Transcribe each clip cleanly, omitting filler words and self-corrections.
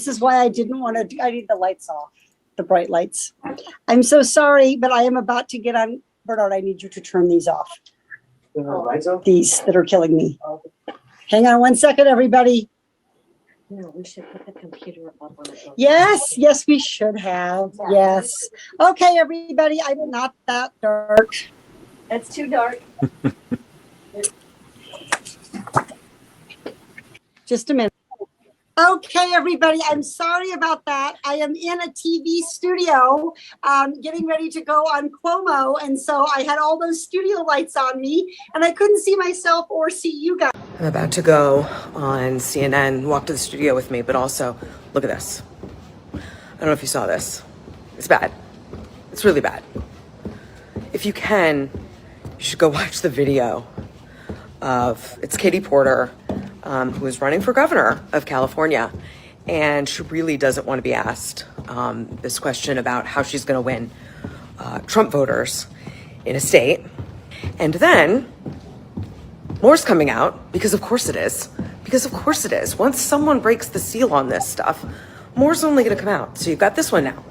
This is why I didn't want to do, I need the lights off, the bright lights. I'm so sorry, but I am about to get on. Bernard, I need you to turn these off. Lights off? These that are killing me. Hang on 1 second, everybody. No, we should put the computer up on it. Yes, we should have. Yes. Okay, everybody, I'm not that dark. It's too dark. Just a minute. Okay, everybody, I'm sorry about that. I am in a TV studio getting ready to go on Cuomo. And so I had all those studio lights on me and I couldn't see myself or see you guys. I'm about to go on CNN, walk to the studio with me, but also look at this. I don't know if you saw this. It's bad. It's really bad. If you can, you should go watch the video of, it's Katie Porter, who is running for governor of California. And she really doesn't want to be asked this question about how she's going to win Trump voters in a state. And then more's coming out, because of course it is. Because of course it is. Once someone breaks the seal on this stuff, more's only going to come out. So you've got this one now.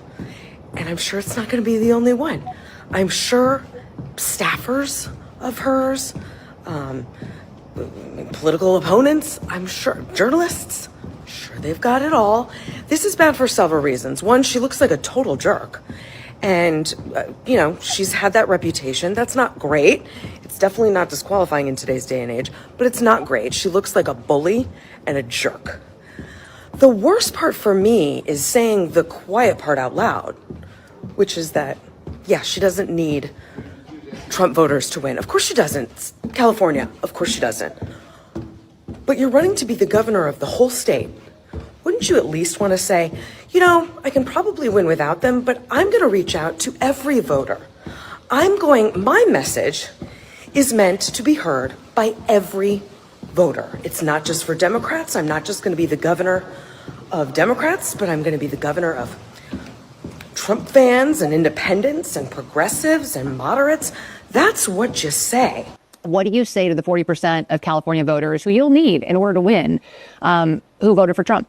And I'm sure it's not going to be the only one. I'm sure staffers of hers, political opponents, I'm sure journalists, sure they've got it all. This is bad for several reasons. One, she looks like a total jerk. And, she's had that reputation. That's not great. It's definitely not disqualifying in today's day and age, but it's not great. She looks like a bully and a jerk. The worst part for me is saying the quiet part out loud, which is that, she doesn't need Trump voters to win. Of course she doesn't. It's California, of course she doesn't. But you're running to be the governor of the whole state. Wouldn't you at least want to say, I can probably win without them, but I'm going to reach out to every voter. My message is meant to be heard by every voter. It's not just for Democrats. I'm not just going to be the governor of Democrats, but I'm going to be the governor of Trump fans and independents and progressives and moderates. That's what you say. What do you say to the 40% of California voters who you'll need in order to win, who voted for Trump?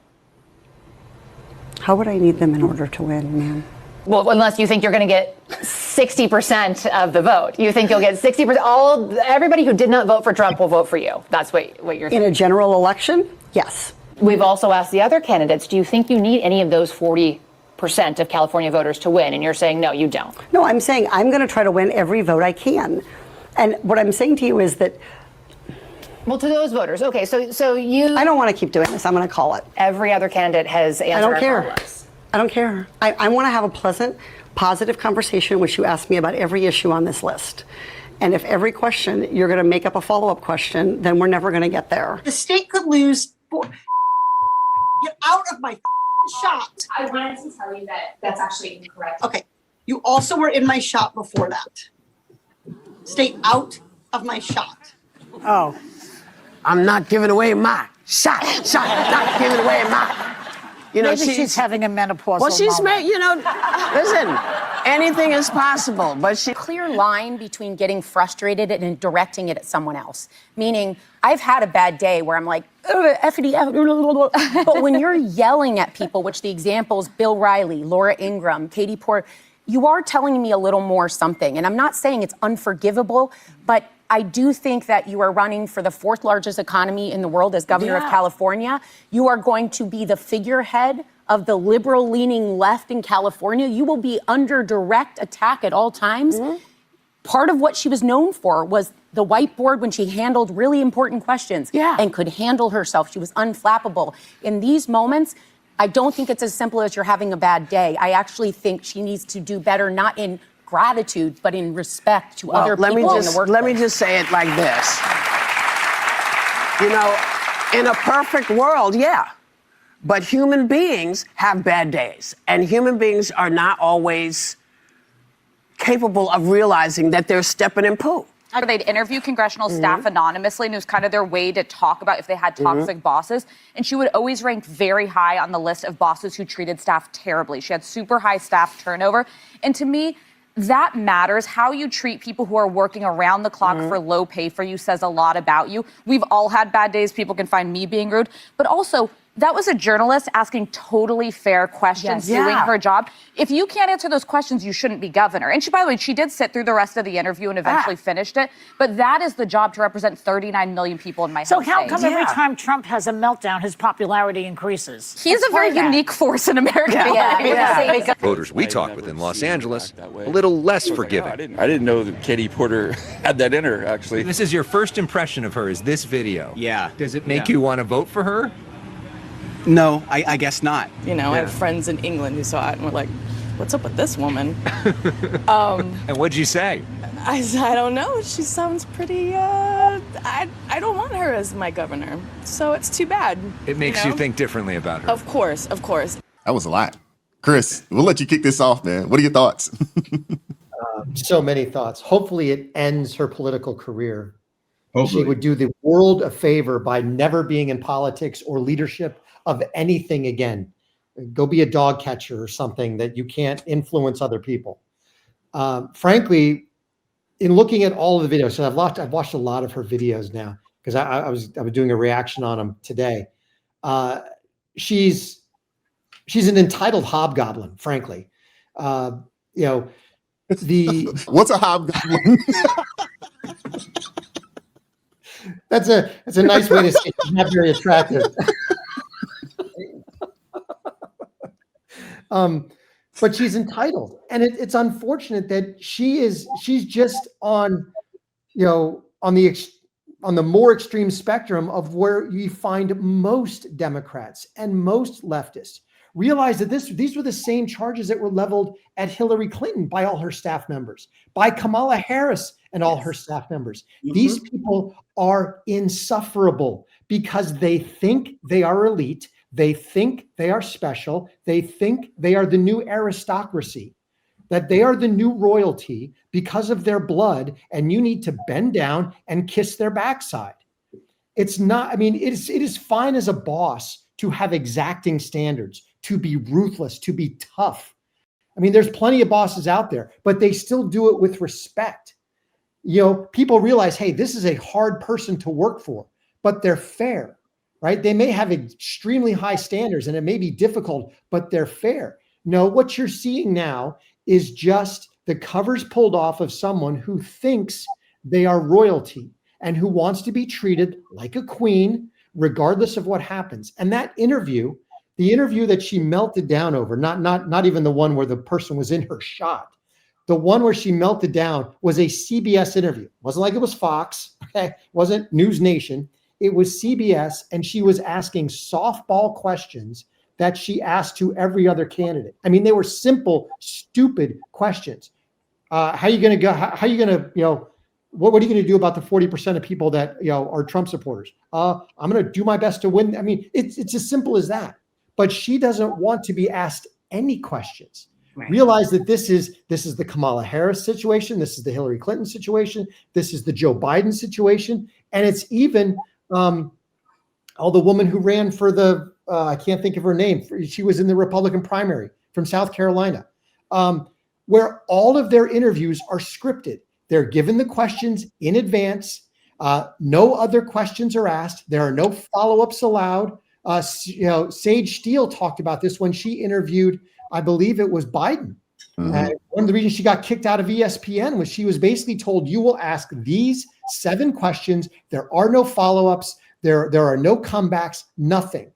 How would I need them in order to win, ma'am? Well, unless you think you're going to get 60% of the vote. You think you'll get 60%. Everybody who did not vote for Trump will vote for you. That's what you're saying. In a general election? Yes. We've also asked the other candidates, do you think you need any of those 40% of California voters to win? And you're saying, no, you don't. No, I'm saying I'm going to try to win every vote I can. And what I'm saying to you is that. Well, to those voters. Okay, so you. I don't want to keep doing this. I'm going to call it. Every other candidate has answered. I don't care. I don't care. I want to have a pleasant, positive conversation in which you ask me about every issue on this list. And if every question you're going to make up a follow-up question, then we're never going to get there. The state could lose. Get out of my shot. I wanted to tell you that that's actually incorrect. Okay. You also were in my shot before that. Stay out of my shot. Oh. I'm not giving away my shot. Not giving away my. Maybe she's having a menopausal Well, she's moment. listen, anything is possible, but she. Clear line between getting frustrated and directing it at someone else. Meaning, I've had a bad day where I'm like, effity, but when you're yelling at people, which the examples, Bill Riley, Laura Ingraham, Katie Porter, you are telling me a little more something. And I'm not saying it's unforgivable, but I do think that you are running for the fourth largest economy in the world as governor of California. You are going to be the figurehead of the liberal-leaning left in California. You will be under direct attack at all times. Part of what she was known for was the whiteboard when she handled really important questions and could handle herself. She was unflappable. In these moments, I don't think it's as simple as you're having a bad day. I actually think she needs to do better, not in gratitude, but in respect to other people in the workplace. Let me just say it like this. In a perfect world, but human beings have bad days, and human beings are not always capable of realizing that they're stepping in poo. They'd interview congressional staff anonymously, and it was kind of their way to talk about if they had toxic bosses. And she would always rank very high on the list of bosses who treated staff terribly. She had super high staff turnover. And to me, that matters. How you treat people who are working around the clock for low pay for you says a lot about you. We've all had bad days. People can find me being rude. But also, That was a journalist asking totally fair questions, Yes. doing Yeah. her job. If you can't answer those questions, you shouldn't be governor. And she, by the way, she did sit through the rest of the interview and eventually finished it. But that is the job to represent 39 million people in my So home how state. come every time Trump has a meltdown, his popularity increases? He's a very unique force in America. Voters we talked with in Los Angeles, a little less forgiving. I didn't know that Katie Porter had that in her, actually. This is your first impression of her, is this video. Yeah. Does it make you want to vote for her? No, I guess not. You know, I have friends in England who saw it and were like, what's up with this woman? And what'd you say? I don't know. She sounds pretty, I don't want her as my governor. So it's too bad. It makes you think differently about her. Of course, of course. That was a lot. Chris, we'll let you kick this off, man. What are your thoughts? So many thoughts. Hopefully it ends her political career. Hopefully. She would do the world a favor by never being in politics or leadership of anything again. Go be a dog catcher or something that you can't influence other people. Frankly, in looking at all of the videos, so I've watched a lot of her videos now because I was doing a reaction on them today. She's an entitled hobgoblin, frankly. You know, what's a hobgoblin? That's a nice way to say she's not very attractive. But she's entitled, and it's unfortunate that she's just on, on the more extreme spectrum of where you find most Democrats and most leftists. Realize that these were the same charges that were leveled at Hillary Clinton by all her staff members, by Kamala Harris and all her staff members. Mm-hmm. These people are insufferable because they think they are elite. They think they are special. They think they are the new aristocracy, that they are the new royalty because of their blood, and you need to bend down and kiss their backside. It's not, I mean, it is fine as a boss to have exacting standards, to be ruthless, to be tough. I mean, there's plenty of bosses out there, but they still do it with respect. People realize, hey, this is a hard person to work for, but they're fair, right? They may have extremely high standards and it may be difficult, but they're fair. No, what you're seeing now is just the covers pulled off of someone who thinks they are royalty and who wants to be treated like a queen, regardless of what happens. And that interview, the interview that she melted down over, not even the one where the person was in her shot, the one where she melted down was a CBS interview. It wasn't like it was Fox, okay? It wasn't News Nation. It was CBS, and she was asking softball questions that she asked to every other candidate. I mean, they were simple, stupid questions. How are you going to go? How are you going to, what are you going to do about the 40% of people that, are Trump supporters? I'm going to do my best to win. I mean, it's as simple as that. But she doesn't want to be asked any questions. Right. Realize that this is the Kamala Harris situation. This is the Hillary Clinton situation. This is the Joe Biden situation. And it's even the woman who ran for the, I can't think of her name. She was in the Republican primary from South Carolina, where all of their interviews are scripted. They're given the questions in advance. No other questions are asked. There are no follow-ups allowed. Sage Steele talked about this when she interviewed, I believe it was Biden. Mm-hmm. One of the reasons she got kicked out of ESPN was she was basically told, you will ask these 7 questions. There are no follow-ups. There are no comebacks, nothing.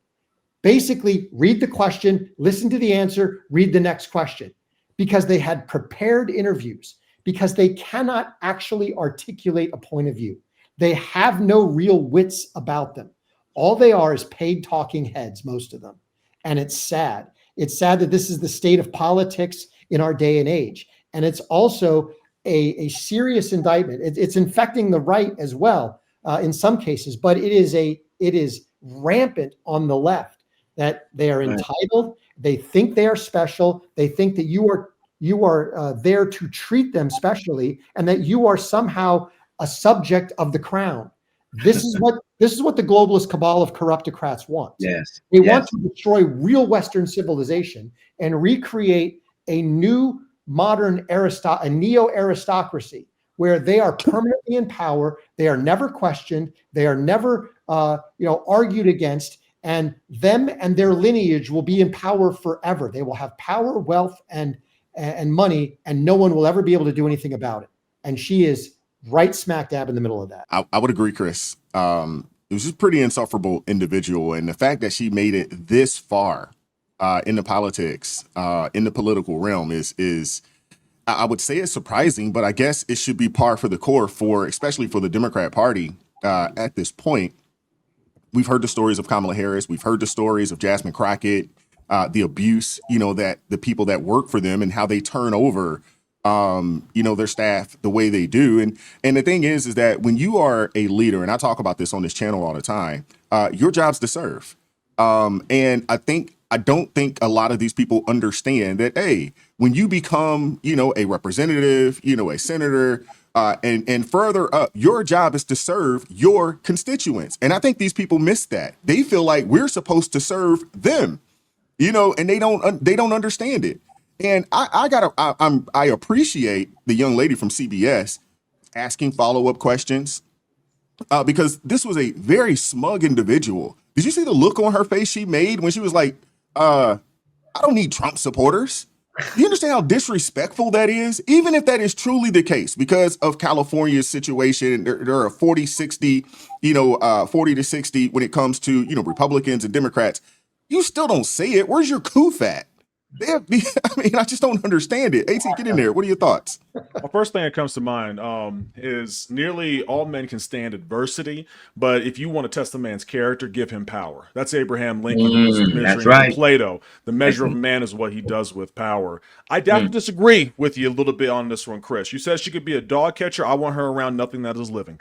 Basically, read the question, listen to the answer, read the next question, because they had prepared interviews, because they cannot actually articulate a point of view. They have no real wits about them. All they are is paid talking heads, most of them. And it's sad. It's sad that this is the state of politics in our day and age. And it's also a serious indictment. It's infecting the right as well in some cases, but it is rampant on the left that they are entitled. They think they are special. They think that you are there to treat them specially, and that you are somehow a subject of the crown. This is what the globalist cabal of corruptocrats want. Yes. They want to destroy real Western civilization and recreate a new modern a neo-aristocracy where they are permanently in power. They are never questioned. They are never argued against. and them and their lineage will be in power forever. They will have power, wealth, and money, and no one will ever be able to do anything about it. And she is right smack dab in the middle of that. I would agree, Chris. It was just a pretty insufferable individual. And the fact that she made it this far into politics, in the political realm is, I would say it's surprising, but I guess it should be par for the course especially for the Democrat Party at this point. We've heard the stories of Kamala Harris. We've heard the stories of Jasmine Crockett, the abuse, that the people that work for them and how they turn over, their staff the way they do. And the thing is that when you are a leader, and I talk about this on this channel all the time, your job's to serve. And I don't think a lot of these people understand that, hey, when you become, a representative, a senator, and further up, your job is to serve your constituents. And I think these people miss that. They feel like we're supposed to serve them, and they don't understand it. And I appreciate the young lady from CBS asking follow-up questions because this was a very smug individual. Did you see the look on her face she made when she was like, I don't need Trump supporters? Do you understand how disrespectful that is? Even if that is truly the case, because of California's situation, there are 40-60, 40 to 60 when it comes to, Republicans and Democrats. You still don't say it. Where's your coof at? I just don't understand it. AT, get in there. What are your thoughts? Well, first thing that comes to mind is nearly all men can stand adversity, but if you want to test a man's character, give him power. That's Abraham Lincoln. That's right. Plato. The measure of a man is what he does with power. I definitely disagree with you a little bit on this one, Chris. You said she could be a dog catcher. I want her around nothing that is living,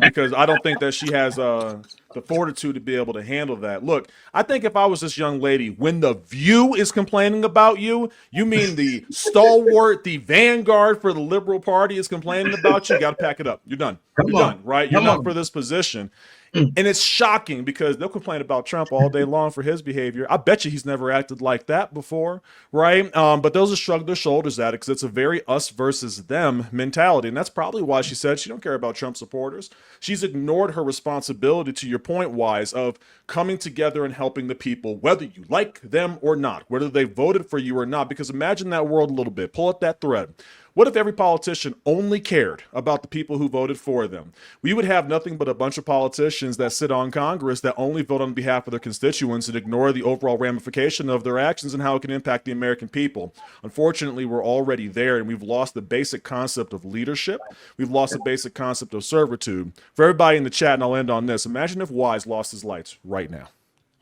because I don't think that she has the fortitude to be able to handle that. Look, I think if I was this young lady, when The View is complaining about you, you mean the stalwart, the vanguard for the liberal party is complaining about you, got to pack it up. You're done. You're done, right? You're not for this position. And it's shocking because they'll complain about Trump all day long for his behavior. I bet you he's never acted like that before, right? But those will shrug their shoulders at it because it's a very us versus them mentality. And that's probably why she said she don't care about Trump supporters. She's ignored her responsibility, to your point, Wise, of coming together and helping the people, whether you like them or not, whether they voted for you or not. Because imagine that world a little bit. Pull up that thread. What if every politician only cared about the people who voted for them? We would have nothing but a bunch of politicians that sit on Congress that only vote on behalf of their constituents and ignore the overall ramification of their actions and how it can impact the American people. Unfortunately, we're already there, and we've lost the basic concept of leadership. We've lost the basic concept of servitude. For everybody in the chat, and I'll end on this, imagine if Wise lost his lights right now.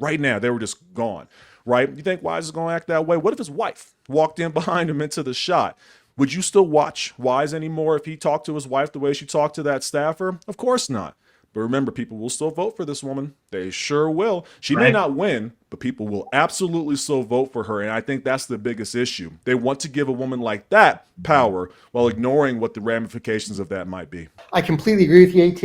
Right now, they were just gone, right? You think Wise is going to act that way? What if his wife walked in behind him into the shot? Would you still watch Wise anymore if he talked to his wife the way she talked to that staffer? Of course not. But remember, people will still vote for this woman. They sure will. She may not win, but people will absolutely still vote for her. And I think that's the biggest issue. They want to give a woman like that power while ignoring what the ramifications of that might be. I completely agree with you, AT.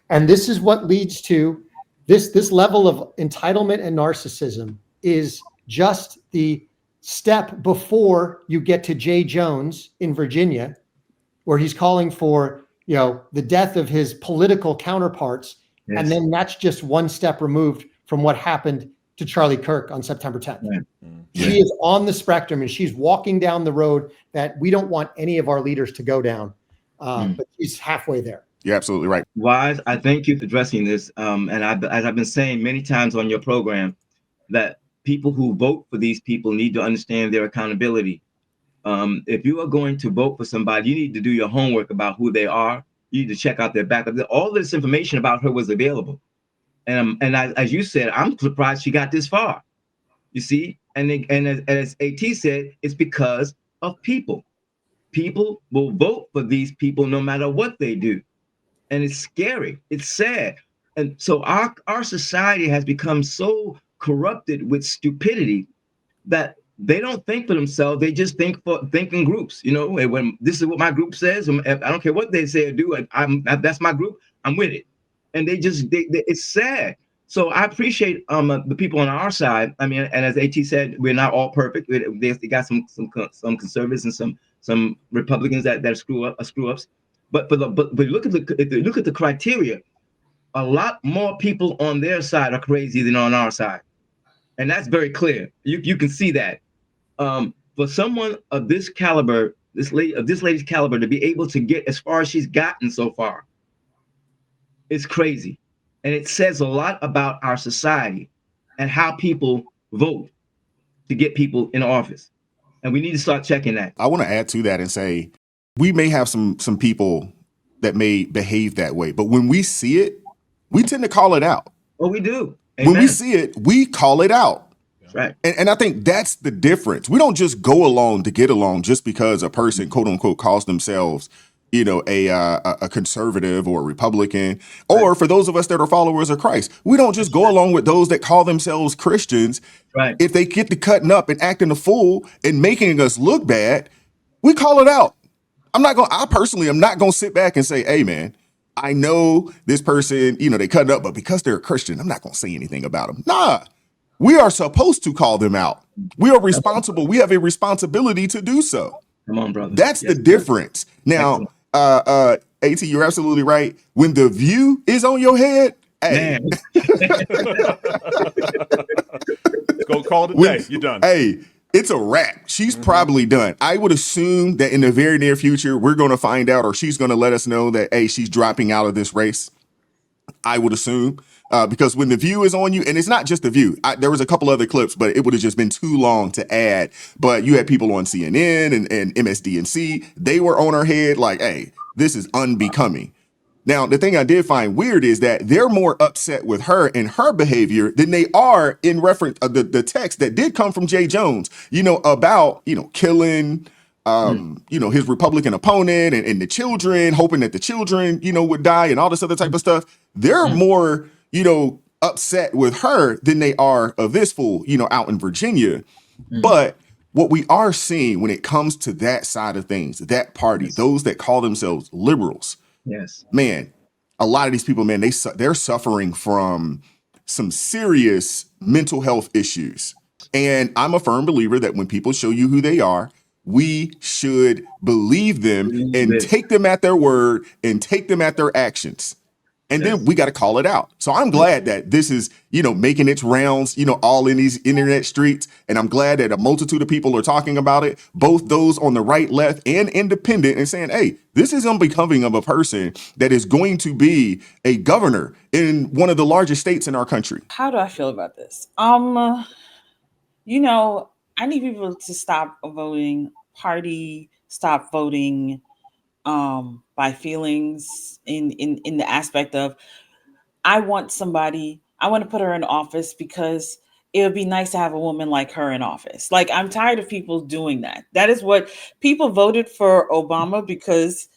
And this is what leads to this level of entitlement and narcissism is just the step before you get to Jay Jones in Virginia, where he's calling for, the death of his political counterparts. Yes. And then that's just one step removed from what happened to Charlie Kirk on September 10th. Right. She is on the spectrum and she's walking down the road that we don't want any of our leaders to go down. But she's halfway there. You're absolutely right. Wise, I thank you for addressing this. And as I've been saying many times on your program, that people who vote for these people need to understand their accountability. If you are going to vote for somebody, you need to do your homework about who they are. You need to check out their background. All this information about her was available. And as you said, I'm surprised she got this far. You see, and as AT said, it's because of people. People will vote for these people no matter what they do. And it's scary. It's sad. And so our society has become so corrupted with stupidity that they don't think for themselves. They just think in groups. When this is what my group says, I don't care what they say or do. That's my group. I'm with it. And it's sad. So I appreciate the people on our side. I mean, and as AT said, we're not all perfect. They got some conservatives and some Republicans that screw ups. But look at the criteria. a lot more people on their side are crazy than on our side. And that's very clear. You can see that. For someone of this caliber, this lady's caliber, to be able to get as far as she's gotten so far, it's crazy. And it says a lot about our society and how people vote to get people in office. And we need to start checking that. I want to add to that and say we may have some people that may behave that way, but when we see it, we tend to call it out. Oh, we do. When we see it, we call it out. Right. And I think that's the difference. We don't just go along to get along just because a person, quote unquote, calls themselves, a conservative or a Republican, or for those of us that are followers of Christ, we don't just go along with those that call themselves Christians. Right. If they get to cutting up and acting a fool and making us look bad, we call it out. I personally am not going to sit back and say, hey, man, I know this person, they cut up, but because they're a Christian, I'm not going to say anything about them. Nah, we are supposed to call them out. We are responsible. We have a responsibility to do so. Come on, brother. That's the difference. Now, AT, you're absolutely right. When the view is on your head, hey. Go call it a day. You're done. Hey, it's a wrap. She's probably done. I would assume that in the very near future, we're going to find out, or she's going to let us know that, hey, she's dropping out of this race. I would assume. Because when the view is on you, and it's not just the view, there was a couple other clips, but it would have just been too long to add. But you had people on CNN and MSDNC. They were on her head like, hey, this is unbecoming. Now, the thing I did find weird is that they're more upset with her and her behavior than they are in reference of the text that did come from Jay Jones, about, killing, his Republican opponent and the children, hoping that the children, would die and all this other type of stuff. They're more, upset with her than they are of this fool, out in Virginia. But what we are seeing when it comes to that side of things, that party, those that call themselves liberals, yes, man, a lot of these people, man, they're suffering from some serious mental health issues. And I'm a firm believer that when people show you who they are, we should believe them and take them at their word and take them at their actions. And then we got to call it out. So I'm glad that this is, making its rounds, all in these internet streets. And I'm glad that a multitude of people are talking about it, both those on the right, left, and independent, and saying, hey, this is unbecoming of a person that is going to be a governor in one of the largest states in our country. How do I feel about this? I need people to stop voting party, stop voting by feelings in the aspect of I want to put her in office because it would be nice to have a woman like her in office. Like, I'm tired of people doing that. That is what people voted for Obama because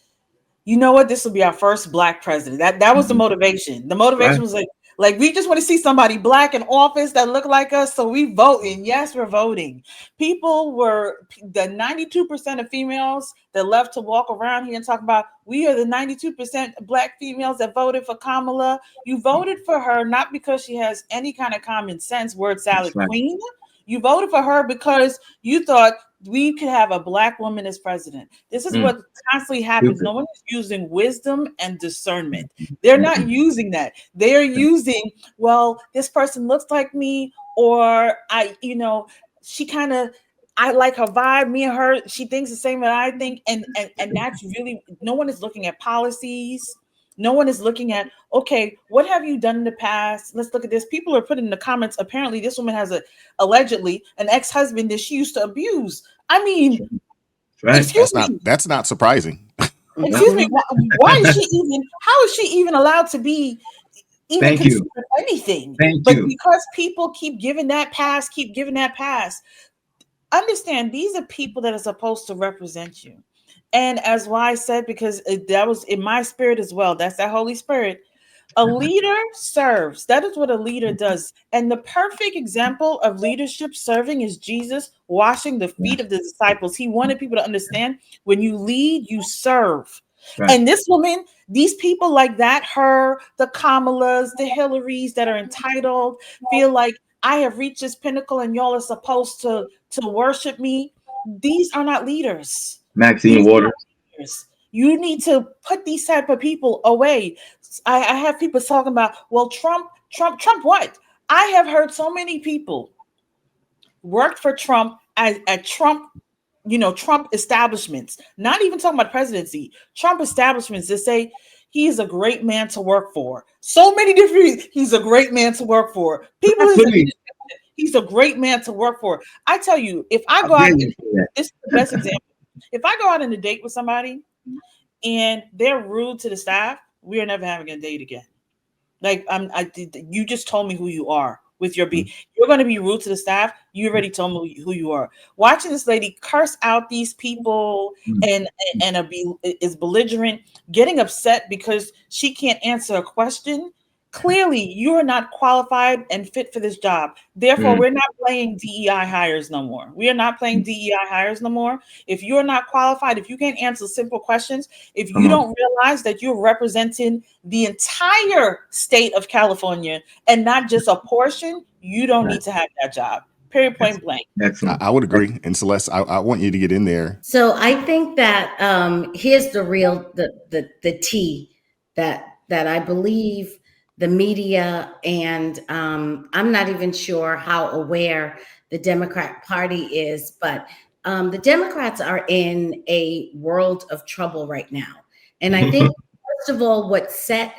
you know what? This will be our first Black president. That was the motivation. The motivation was like we just want to see somebody Black in office that look like us. So we voting. Yes, we're voting. The 92% of females that left to walk around here and talk about we are the 92% Black females that voted for Kamala. You voted for her not because she has any kind of common sense, word salad queen. You voted for her because you thought we could have a Black woman as president. This is what constantly happens. No one is using wisdom and discernment. They're not using that. They're using, well, this person looks like me, or I like her vibe, me and her, she thinks the same that I think. And that's really, no one is looking at policies. No one is looking at, okay, what have you done in the past? Let's look at this. People are putting in the comments, apparently this woman has allegedly an ex-husband that she used to abuse. I mean, excuse me. That's not surprising. Excuse me. Why is she even, how is she even allowed to be even considered anything? But because people keep giving that pass, understand these are people that are supposed to represent you. And as Y said, because that was in my spirit as well, that's that Holy Spirit. A leader serves. That is what a leader does. And the perfect example of leadership serving is Jesus washing the feet of the disciples. He wanted people to understand when you lead, you serve. Right. And this woman, these people like that, her, the Kamalas, the Hillarys that are entitled, feel like I have reached this pinnacle and y'all are supposed to worship me. These are not leaders. Maxine Waters. You need to put these type of people away. I have people talking about, well, Trump what? I have heard so many people worked for Trump at Trump, Trump establishments, not even talking about presidency, Trump establishments that say he is a great man to work for. So many different, he's a great man to work for. People he's a great man to work for. I tell you, if I go out, this is the best example. If I go out on a date with somebody and they're rude to the staff, we are never having a date again. Like you just told me who you are with your you're going to be rude to the staff. You already told me who you are. Watching this lady curse out these people and is belligerent, getting upset because she can't answer a question. Clearly, you are not qualified and fit for this job. Therefore, we're not playing DEI hires no more. We are not playing DEI hires no more. If you're not qualified, if you can't answer simple questions, if you don't realize that you're representing the entire state of California and not just a portion, you don't need to have that job. Period, point blank. I would agree. And Celeste, I want you to get in there. So I think that here's the real the tea that I believe the media and I'm not even sure how aware the Democrat Party is, but the Democrats are in a world of trouble right now. And I think, first of all, what set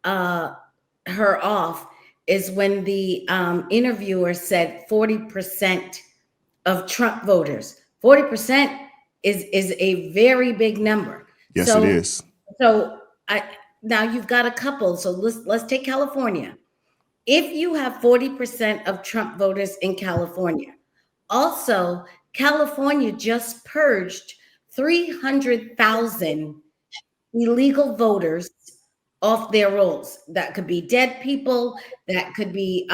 her off is when the interviewer said 40% of Trump voters. 40% is a very big number. Yes, it is. So now you've got a couple. So let's take California. If you have 40% of Trump voters in California, also California just purged 300,000 illegal voters off their rolls. That could be dead people, that could be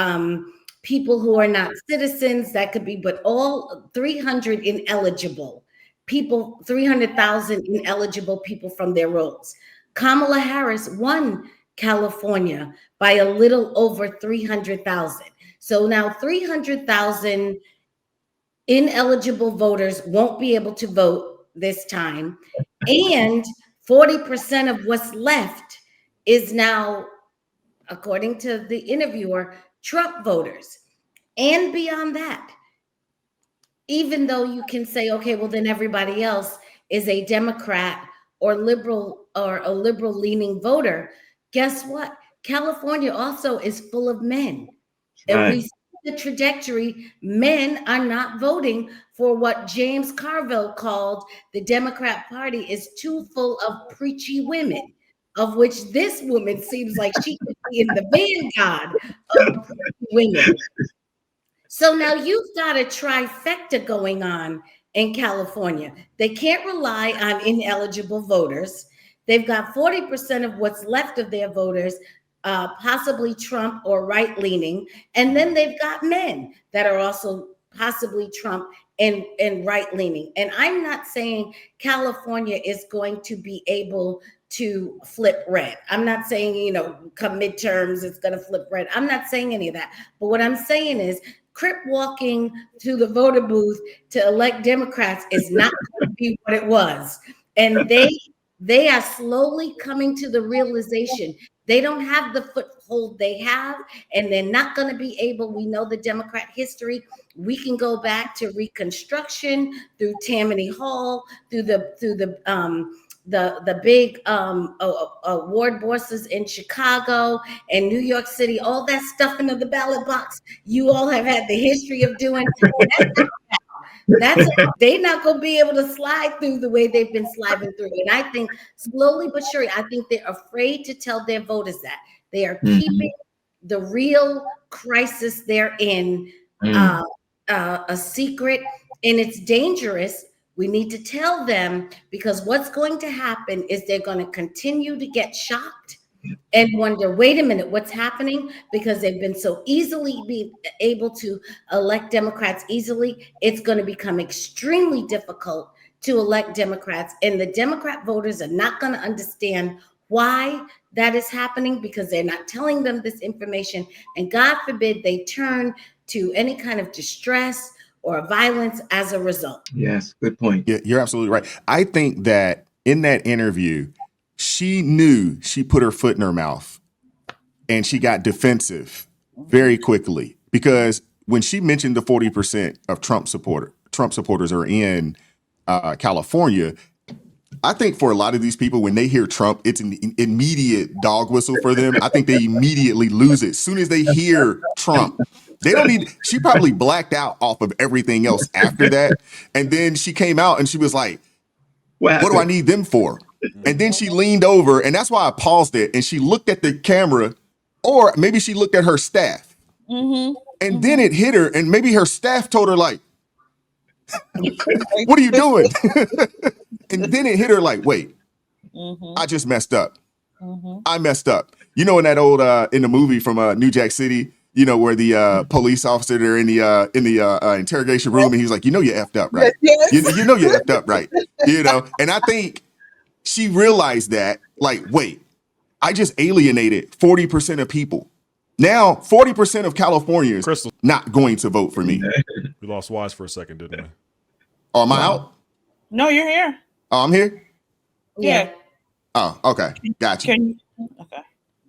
people who are not citizens, that could be, but all 300 ineligible people, 300,000 ineligible people from their rolls. Kamala Harris won California by a little over 300,000. So now 300,000 ineligible voters won't be able to vote this time. And 40% of what's left is now, according to the interviewer, Trump voters. And beyond that, even though you can say, okay, well, then everybody else is a Democrat or liberal or a liberal leaning voter, guess what? California also is full of men. And we see the trajectory. Men are not voting for what James Carville called the Democrat Party is too full of preachy women, of which this woman seems like she could be in the vanguard of preachy women. So now you've got a trifecta going on in California. They can't rely on ineligible voters. They've got 40% of what's left of their voters, possibly Trump or right-leaning. And then they've got men that are also possibly Trump and right-leaning. And I'm not saying California is going to be able to flip red. I'm not saying, come midterms, it's going to flip red. I'm not saying any of that. But what I'm saying is Crip walking to the voter booth to elect Democrats is not going to be what it was. And they are slowly coming to the realization they don't have the foothold they have, and they're not going to be able. We know the Democrat history. We can go back to Reconstruction, through Tammany Hall, through the big award bosses in Chicago and New York City, all that stuffing of the ballot box. You all have had the history of doing. They're not going to be able to slide through the way they've been sliding through. And I think slowly but surely, I think they're afraid to tell their voters that. They are keeping the real crisis they're in a secret, and it's dangerous. We need to tell them, because what's going to happen is they're going to continue to get shocked and wonder, wait a minute, what's happening? Because they've been so easily be able to elect Democrats easily. It's going to become extremely difficult to elect Democrats. And the Democrat voters are not going to understand why that is happening, because they're not telling them this information. And God forbid they turn to any kind of distress or violence as a result. Yes, good point. Yeah, you're absolutely right. I think that in that interview, she knew she put her foot in her mouth and she got defensive very quickly, because when she mentioned the 40% of Trump supporters are in California, I think for a lot of these people, when they hear Trump, it's an immediate dog whistle for them. I think they immediately lose it. As soon as they hear Trump, they don't need, she probably blacked out off of everything else after that. And then she came out and she was like, what do I need them for? And then she leaned over, and that's why I paused it. And she looked at the camera, or maybe she looked at her staff. And then it hit her, and maybe her staff told her, like, what are you doing? And then it hit her like, wait, I just messed up. I messed up. You know, in that old in the movie from New Jack City, you know, where the police officer, they're in the interrogation room, and he's like, you know, you effed up, right? Yes. You know you effed up, right? You know, and I think she realized that, like, wait, I just alienated 40% of people. Now 40% of Californians not going to vote for me. We lost Wise for a second, didn't we? Oh, am I out? No, you're here. Oh, I'm here? Yeah. Oh, okay. Got you. Okay.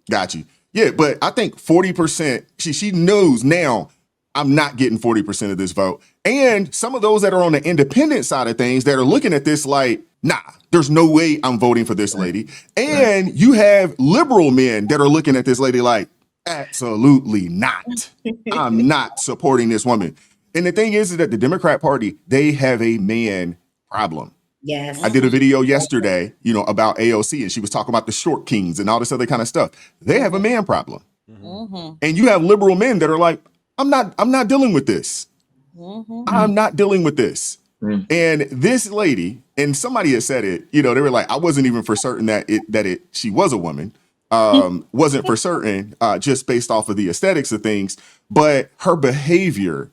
Got you. Yeah, but I think 40%, she knows now I'm not getting 40% of this vote. And some of those that are on the independent side of things that are looking at this like, nah, there's no way I'm voting for this lady. And you have liberal men that are looking at this lady like, absolutely not. I'm not supporting this woman. And the thing is that the Democrat Party, they have a man problem. Yes. I did a video yesterday, you know, about AOC, and she was talking about the short kings and all this other kind of stuff. They have a man problem. And you have liberal men that are like, I'm not dealing with this. I'm not dealing with this. And this lady, and somebody had said it, you know, they were like, I wasn't even for certain that she was a woman. Wasn't for certain, just based off of the aesthetics of things, but her behavior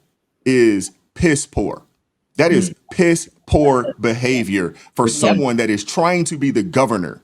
is piss poor. That is piss poor behavior for someone that is trying to be the governor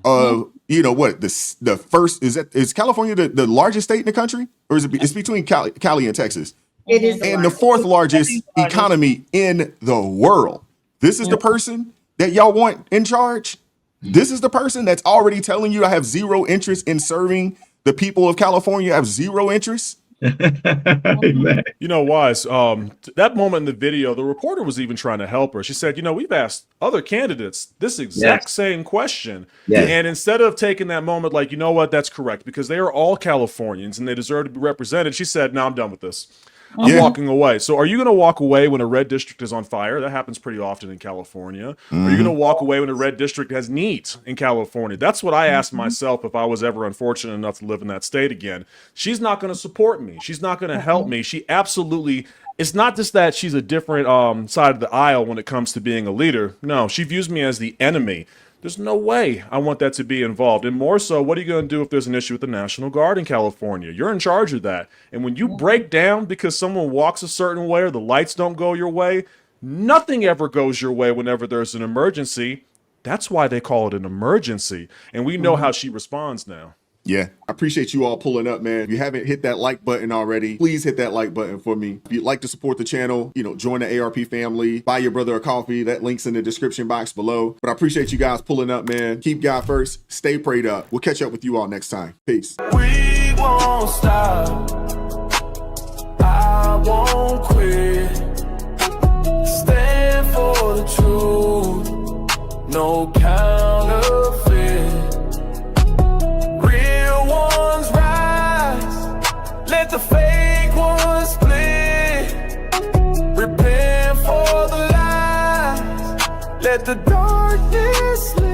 of, you know what, the first, is California the largest state in the country? Or is it's between Cali and Texas? It is. And the fourth largest economy in the world. This is the person that y'all want in charge? This is the person that's already telling you I have zero interest in serving the people of California. I have zero interest. You know, Wise, that moment in the video, the reporter was even trying to help her. She said, you know, we've asked other candidates this exact same question. And instead of taking that moment like, you know what, that's correct, because they are all Californians and they deserve to be represented, she said, no, I'm done with this. I'm walking away. So are you going to walk away when a red district is on fire? That happens pretty often in California. Are you going to walk away when a red district has needs in California? That's what I asked myself if I was ever unfortunate enough to live in that state again. She's not going to support me. She's not going to help me. She absolutely, it's not just that she's a different side of the aisle when it comes to being a leader. No, she views me as the enemy. There's no way I want that to be involved. And more so, what are you going to do if there's an issue with the National Guard in California? You're in charge of that. And when you break down because someone walks a certain way or the lights don't go your way, nothing ever goes your way whenever there's an emergency. That's why they call it an emergency. And we know how she responds now. Yeah, I appreciate you all pulling up, man. If you haven't hit that like button already, please hit that like button for me. If you'd like to support the channel, you know, join the ARP family, buy your brother a coffee. That link's in the description box below. But I appreciate you guys pulling up, man. Keep God first. Stay prayed up. We'll catch up with you all next time. Peace. We won't stop. I won't quit. Stand for the truth. No counterfeit. Let the fake ones split. Repent for the lies. Let the darkness live.